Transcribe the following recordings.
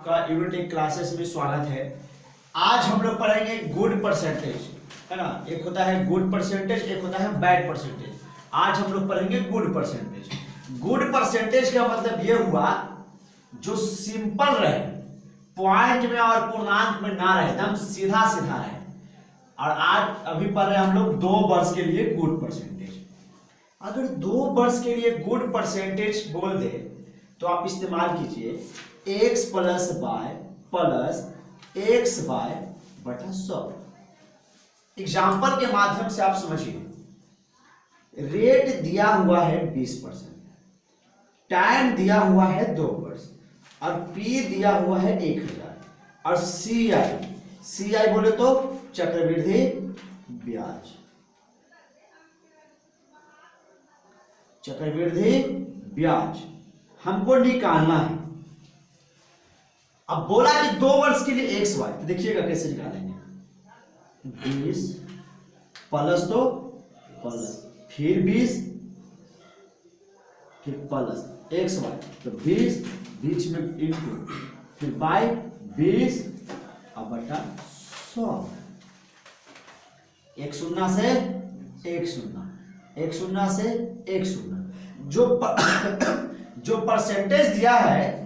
आपका unit 1 classes में स्वागत है। आज हम लोग पढ़ेंगे गुड परसेंटेज, है ना। एक होता है गुड परसेंटेज, एक होता है बैड परसेंटेज। आज हम लोग पढ़ेंगे गुड परसेंटेज। गुड परसेंटेज का मतलब ये हुआ जो सिंपल रहे, पॉइंट में और पूर्णांक में ना रहे, एकदम सीधा सीधा रहे। और आज अभी पढ़ रहे हैं हम लोग 2 वर्ष के लिए गुड परसेंटेज। अगर 2 वर्ष के लिए गुड परसेंटेज बोल दे तो आप इस्तेमाल कीजिए x plus y plus x y बटा 100। एग्जाम्पल के माध्यम से आप समझिए। रेट दिया हुआ है 20%, टाइम दिया हुआ है 2 वर्ष और p दिया हुआ है 1000 और CI बोले तो चक्रवृद्धि ब्याज, चक्रवृद्धि ब्याज हमको निकालना है। अब बोला कि 2 वर्ष के लिए एक्स वाई, तो देखिएगा कैसे निकालेंगे। 20 प्लस तो प्लस, फिर 20, फिर प्लस एक्स वाई, तो 20 बीच में इंटू, फिर बाई 20 और बटा 100। एक शून्य से एक शून्य, एक शून्य से एक शून्य। जो परसेंटेज दिया है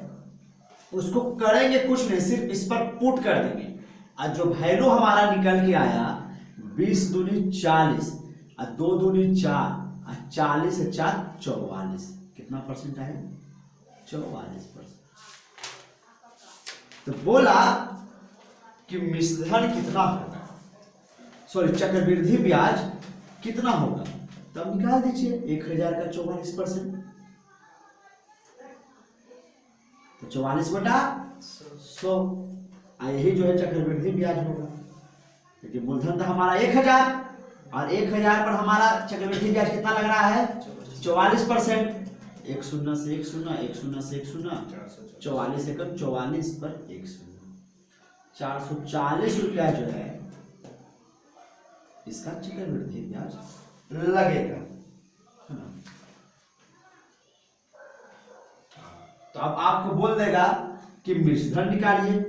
उसको करेंगे कुछ नहीं, सिर्फ इस पर पुट कर देंगे और जो वैल्यू हमारा निकल के आया 20 दूनी 40 और 2 दूनी 4 और 40 से 4 44। कितना परसेंट आया? 44%। तो बोला कि मिश्रण कितना होगा, सॉरी चक्रवृद्धि ब्याज कितना होगा, तो अब निकाल दीजिए 1000 का 44%, तो 44 बटा 100। यही जो है चक्रवृद्धि ब्याज होगा, क्योंकि मूलधन था हमारा 1000 और 1000 पर हमारा चक्रवृद्धि ब्याज कितना लग रहा है? 44%। एक शून्य से एक शून्य, एक शून्य से एक शून्य, 44 एकम 44 पर एक शून्य, 440 रुपया जो है इसका चक्रवृद्धि ब्याज लगेगा। तो अब आपको बोल देगा कि मिश्रण निकालिए,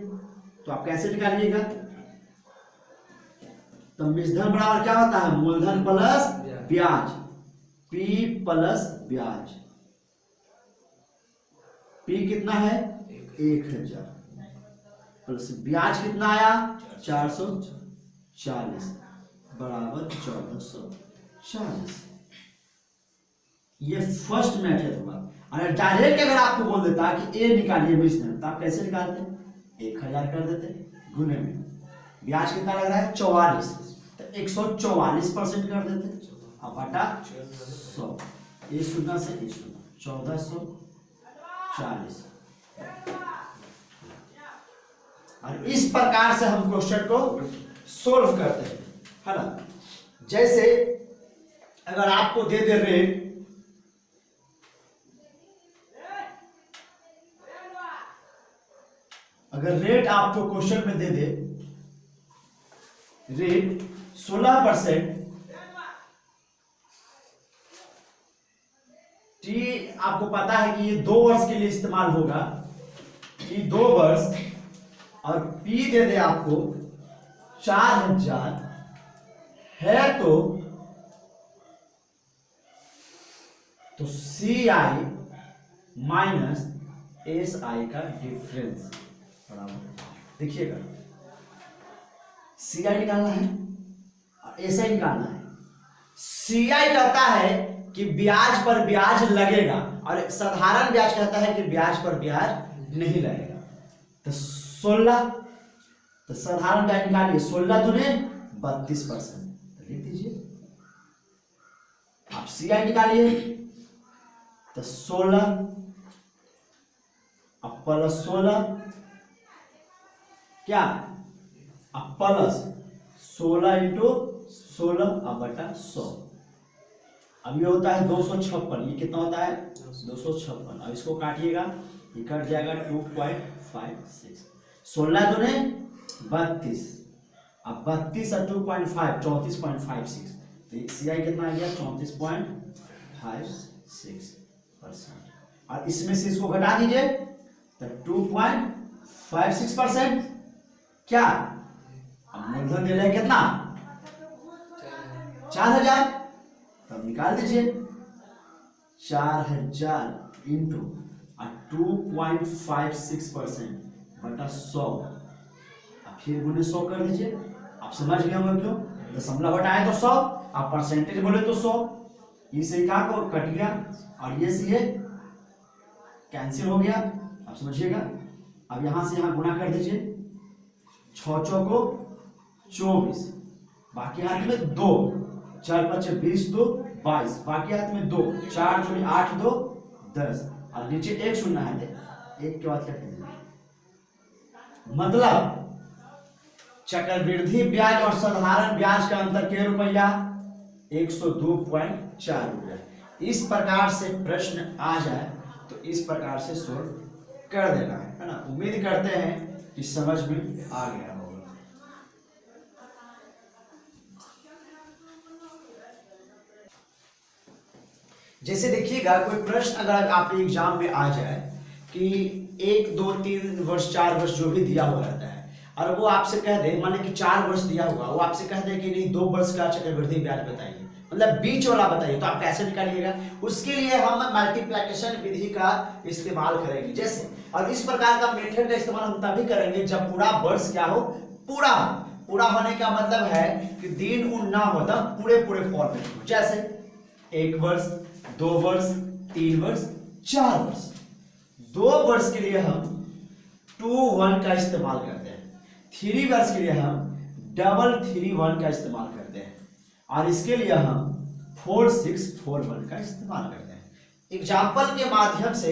तो आप कैसे निकालिएगा? तो मिश्रण बराबर क्या होता है? मूलधन प्लस ब्याज, P प्लस ब्याज। P कितना है? 1000 प्लस ब्याज कितना आया? 440 बराबर 1440। ये फर्स्ट मेथड हुआ। अगर डायरेक्ट अगर आपको बोल देता कि ए निकालिए मिश्रण, तो आप कैसे निकालते? 1000 कर देते गुने में, ब्याज कितना लग रहा है? 44, तो 144% कर देते और बटा 100। ये शून्य से ये शून्य, 1440। और इस प्रकार से हम क्वेश्चन को सोल्व करते हैं, है ना। जैसे अगर आपको दे दे रेट, अगर रेट आपको क्वेश्चन में दे दे रेट 16%, टी आपको पता है कि ये 2 वर्ष के लिए इस्तेमाल होगा, कि 2 वर्ष, और पी दे दे आपको 4000 है, तो सी आई माइनस एस आई का डिफरेंस बराबर, देखिएगा सी आई निकालना है और एस आई निकालना है। सी आई कहता है कि ब्याज पर ब्याज लगेगा और साधारण ब्याज कहता है कि ब्याज पर ब्याज नहीं लगेगा। तो 16, तो साधारण ब्याज निकालिए, 16 दूने 32%, तो लिख दीजिए। आप सी आई निकालिए, तो 16 अब प्लस 16 क्या, अब प्लस 16 इंटू 16 अब बटा 100। अब ये होता है 256, ये कितना होता है? 256। अब इसको काटिएगा, ये कट जाएगा 2.56। 16 दूने 32, अब 32 और 2.5 34.56, तो सी आई कितना आ गया? 34.56%। और इसमें से इसको घटा दीजिए तो 2.56 5-6%। क्या अब मूलधन दे रहे हैं कितना? 4000। तब निकाल दीजिए 4000 इंटू 2.56% बटा 100। अब फिर गुने 100 कर दीजिए। आप समझ गए होंगे क्यों? दशमलव हटाए तो 100, आप परसेंटेज बोले तो 100। इसे कहा को कट गया और ये से ये कैंसिल हो गया। आप समझिएगा। अब यहां से यहां गुना कर दीजिए। 6 चौको 24, बाकी हाथ में 2, 4 5 20 2 22, बाकी हाथ में 2, 4 चौड़ी 8 2 10 और नीचे 1 शून्य है, 1 के बाद क्या करेंगे? मतलब चक्रवृद्धि ब्याज और साधारण ब्याज का अंतर क्या रुपया? 102.4 रुपया। इस प्रकार से प्रश्न आ जाए तो इस प्रकार से सोल्व कर देना है ना। उम्मीद करते हैं कि समझ में आ गया होगा। जैसे देखिएगा कोई प्रश्न अगर आपके एग्जाम में आ जाए कि 1 2 3 वर्ष 4 वर्ष जो भी दिया हुआ रहता है और वो आपसे कह दे, मान कि 4 वर्ष दिया हुआ, वो आपसे कह दे कि नहीं 2 वर्ष का चक्रवृद्धि ब्याज बताइए, मतलब बीच वाला बताइए, तो आप कैसे निकालिएगा? उसके लिए हम मल्टीप्लिकेशन विधि का इस्तेमाल करेंगे। जैसे और इस प्रकार का मेथड का इस्तेमाल हम तभी करेंगे जब पूरा वर्ष क्या हो, पूरा होने का मतलब है कि दिन उन ना हो, तब पूरे फॉर्मेट हो। जैसे 1 वर्ष 2 वर्ष 3 वर्ष 4 वर्ष। 2 वर्ष के लिए हम 2 1 का इस्तेमाल करते हैं। 3 वर्ष के लिए हम 3 1 का इस्तेमाल करते हैं और इसके लिए हम 4 6 4 1 का इस्तेमाल करते हैं। एग्जाम्पल के माध्यम से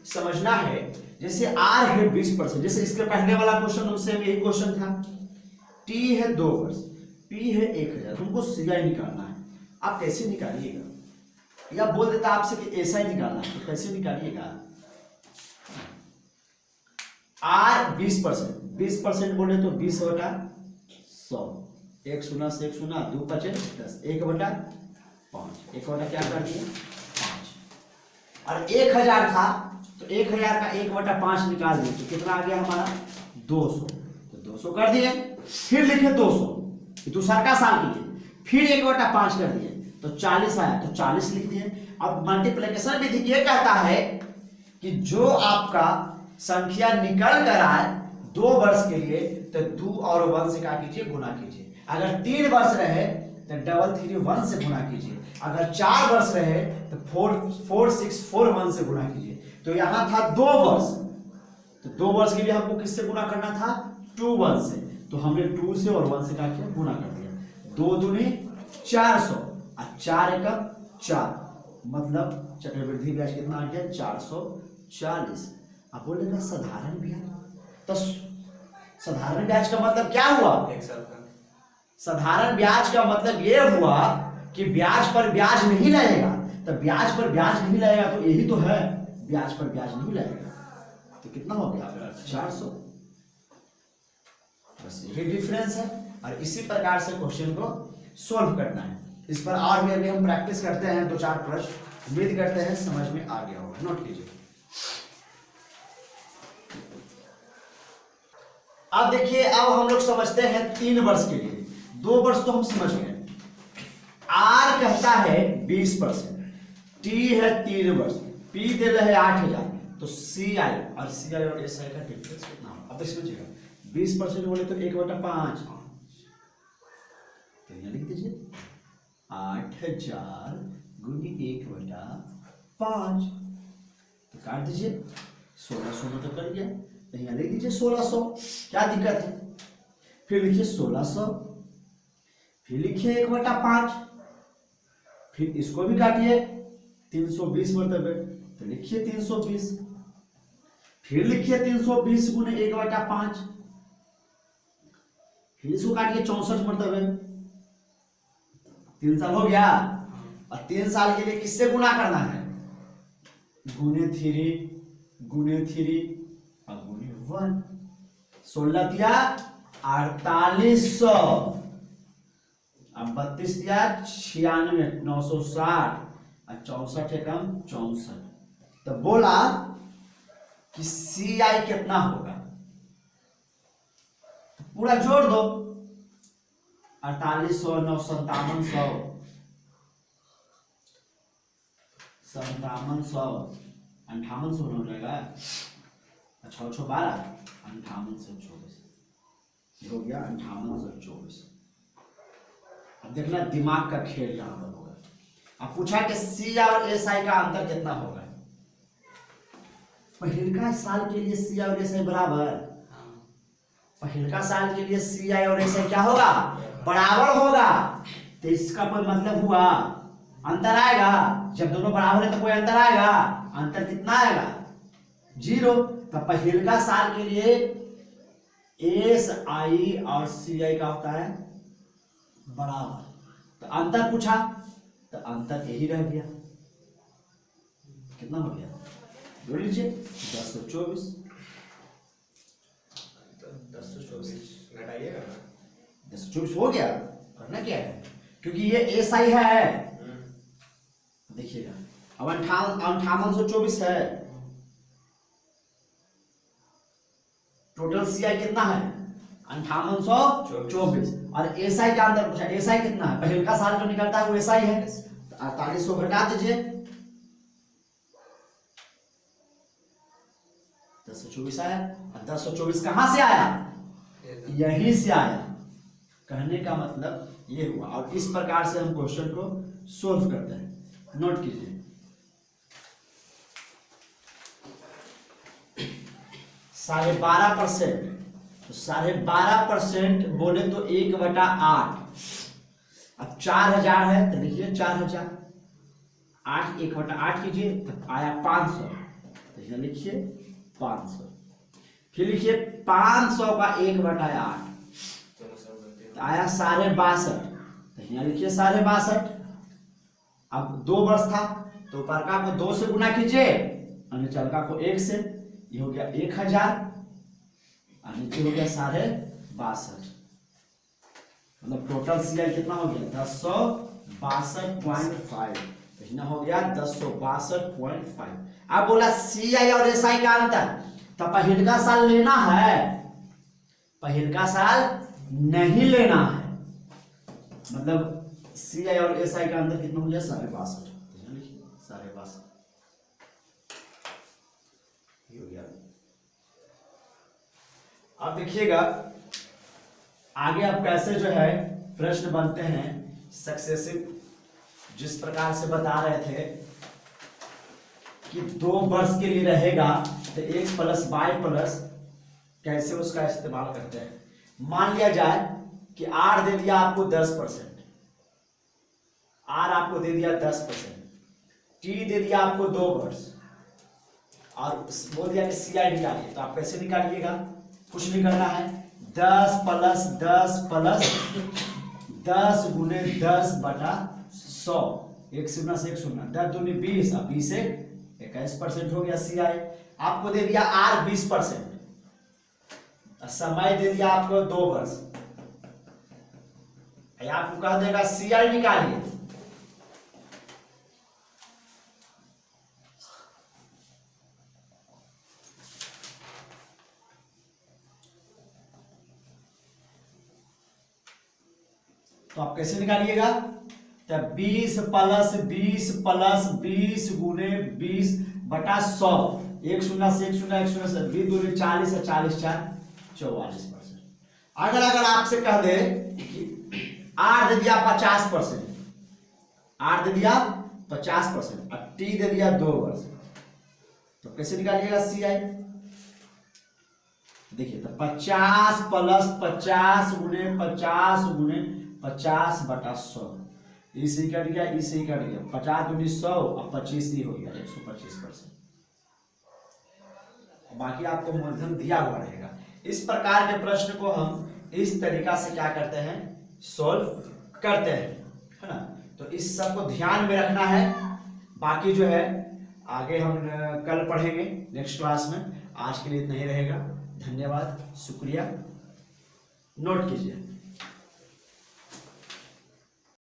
समझना है। जैसे आर है 20%, जैसे इसके पहले वाला क्वेश्चन हमसे यही क्वेश्चन था। टी है 2 वर्ष, पी है 1000, तुमको सीआई निकालना है। आप कैसे निकालिएगा? या बोल देता आपसे कि ऐसा ही निकालना है, तो कैसे निकालिएगा? आर 20% बोले तो 20 बटा 100, 1 शून्य से 1 शून्य 2 5 10, 1 बटा 5, 1 बटा क्या कर दिए 5। और 1000 था तो 1000 का 1 बटा 5 निकाल दिए तो कितना आ गया हमारा 200, तो 200 कर दिए। फिर लिखे 200 दूसरा का साल के लिए, फिर 1 बटा 5 कर दिए तो 40 आया, तो 40 लिख दिए। अब मल्टीप्लिकेशन विधि ये कहता है कि जो आपका संख्या निकल कर आए 2 वर्ष के लिए तो 2 और 1 से क्या कीजिए, गुना कीजिए। अगर 3 वर्ष रहे तो 3 1 से गुना कीजिए। अगर 4 वर्ष रहे तो 4 6 4 1 से गुना कीजिए। तो यहां था 2 वर्ष, तो 2 वर्ष के लिए हमको किससे गुना करना था? 2 1 से। तो हमने 2 से और 1 से क्या किया, गुना कर दिया। 2 दूनी 400 और 4 एकम 4, मतलब चक्रवृद्धि ब्याज कितना आ गया 440। अब बोलेगा साधारण ब्याज, तो साधारण ब्याज का मतलब क्या हुआ? 1 साल का। साधारण ब्याज का मतलब ये हुआ कि ब्याज पर ब्याज नहीं लगेगा। तो ब्याज पर ब्याज नहीं लगेगा तो यही तो है, ब्याज पर ब्याज नहीं लगेगा। तो कितना हो गया 400। बस यही डिफरेंस है और इसी प्रकार से क्वेश्चन को सोल्व करना है। इस पर और भी अभी हम प्रैक्टिस करते हैं 2-4 प्रश्न, उम्मीद करते हैं समझ में आ गया होगा। नोट कीजिए। अब देखिए, अब हम लोग समझते हैं 3 वर्ष के लिए। 2 वर्ष तो हम समझ गए। आर कहता है 20%, टी है 3 वर्ष, पी दे रहे 8000, तो सी आई और एस आई का डिफरेंस कितना होगा? अब समझिएगा 20% बोले तो 1 बटा 5, तो यहाँ लिख दीजिए 8000 गुनी 1 बटा 5, तो काट दीजिए 1600 में तो कर गया, तो यहाँ लिख दीजिए 1600। क्या दिक्कत है? फिर लिखिए 1600, फिर लिखिए 1 बटा 5, फिर इसको भी काटिए 320 मरतबे, तो लिखिए 320, फिर लिखिए 320 गुने 1 बटा 5, फिर इसको काटिए 64 मरतबे। 3 साल हो गया और 3 साल के लिए किससे गुना करना है? गुने 3 और गुने 1। 16 दिया 4800, अब 32 दिया 96 960 और 64 एकम 64। तो बोला कि सी आई कितना होगा? पूरा जोड़ दो, 4800 9 5700 5700 5800 हो जाएगा। अच्छा 12 5824 हो गया 5824। अब देखना दिमाग का खेल यहाँ पर होगा। अब पूछा कि सी और एस आई का अंतर कितना होगा। पहिलका साल के लिए सी और एस आई बराबर, पहिलका साल के लिए सी आई और एस आई क्या होगा, बराबर होगा। तो इसका कोई मतलब हुआ अंतर आएगा। जब दोनों बराबर है तो कोई अंतर आएगा, अंतर कितना आएगा 0। तो पहिलका साल के लिए एस आई और सी आई का होता है बराबर। तो अंतर पूछा तो अंतर यही रह गया, कितना हो गया जोड़ लीजिए 1024। 1024 हो गया। करना क्या है, क्योंकि ये एस आई है, देखिएगा अब 5824 है। टोटल सी आई कितना है 5824 और एस आई का अंदर पूछा, एस आई कितना है, पहले का साल जो निकलता है वो एस आई है। 4800 घटा दीजिए 1024 आया। 1024 कहां से आया, यहीं से आया। कहने का मतलब ये हुआ। और इस प्रकार से हम क्वेश्चन को सोल्व करते हैं। नोट कीजिए 12.5%, तो 12.5% बोले तो 1/8। अब 4000 है तो लिखिए 4000, 8 1/8 कीजिए तो आया 500, तो यहाँ लिखिए 500। फिर लिखिए 500 का 1/8 तो आया 62.5, तो यहाँ लिखिए 62.5। अब 2 वर्ष था तो ऊपरका को 2 से गुना कीजिए और निचलका को 1 से, ये हो गया 1000 और नीचे हो गया 62.5। मतलब टोटल सीआई कितना हो गया 1062.5, तो यहाँ हो गया 1062.5। अब बोला सीआई और एसआई का अंतर, तो पहिलका साल लेना है, पहिलका साल नहीं लेना है। मतलब सीआई और एसआई का अंतर कितना हो गया 62.5, 62.5 हो गया। अब देखिएगा आगे अब कैसे जो है प्रश्न बनते हैं सक्सेसिव। जिस प्रकार से बता रहे थे कि 2 वर्ष के लिए रहेगा तो x + y+ कैसे उसका इस्तेमाल करते हैं। मान लिया जाए कि r दे दिया आपको 10%, r आपको दे दिया 10%, t दे दिया आपको 2 वर्ष और बोल दिया कि CI निकालिए। तो आप कैसे निकालिएगा, कुछ नहीं करना है, 10 + 10 + 10 गुने 10/100, 1 शून्य से 1 शून्य, 10 दूनी 20 और 20 से 21% हो गया CI। आपको दे दिया R 20%, समय दे दिया आपको 2 वर्ष, आपको कह देगा CI निकालिए। तो आप कैसे निकालिएगा, तो 20 + 20 + 20 गुने 20/100, 1 शून्य से 1 शून्य, 1 शून्य से 20 दूनी 40 और 40 4 44%। अगर आपसे कह दे कि R दे दिया 50%, R दे दिया 50% और T दे दिया 2 वर्ष, तो कैसे निकालिएगा CI। देखिए तो 50 + 50 गुने 50 गुने 50/100, इसे कट गया, इसे कट गया, 50 दूनी 100 और 25 ही हो गया 125%। बाकी आपको मूलधन दिया हुआ रहेगा। इस प्रकार के प्रश्न को हम इस तरीका से क्या करते हैं, सोल्व करते हैं, है ना। तो इस सब को ध्यान में रखना है। बाकी जो है आगे हम कल पढ़ेंगे नेक्स्ट क्लास में। आज के लिए इतना ही रहेगा। धन्यवाद, शुक्रिया। नोट कीजिए।